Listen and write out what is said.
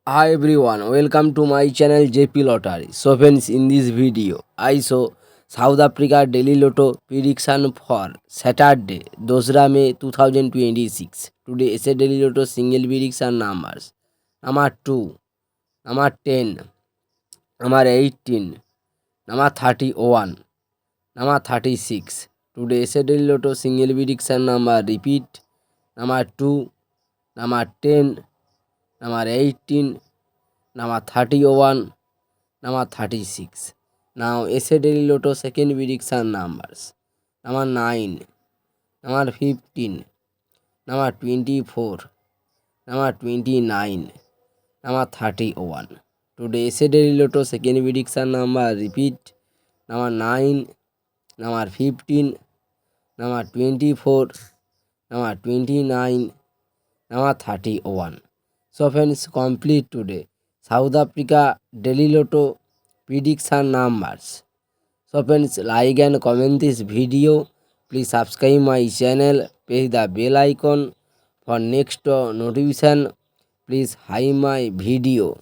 Hi everyone, welcome to my channel JP Lottery. So friends, in this video, I show South Africa Daily Lotto prediction for Saturday, 2 May 2026. Today is a Daily Lotto single prediction numbers. Number 2, number 10, number 18, number 31, number 36. Today is a Daily Lotto single prediction number. Repeat, number 2, number 10, number 18, number 31, number 36. Now essay daily lotto second prediction numbers. Number 9, number 15, number 24, number 29, number 31. Today essay daily lotto second prediction number. Repeat, number 9, number 15, number 24, number 29, number 31. So friends, complete today South Africa Daily Lotto prediction numbers. So friends, like and comment this video. Please subscribe my channel. Press the bell icon for next notification. Please like my video.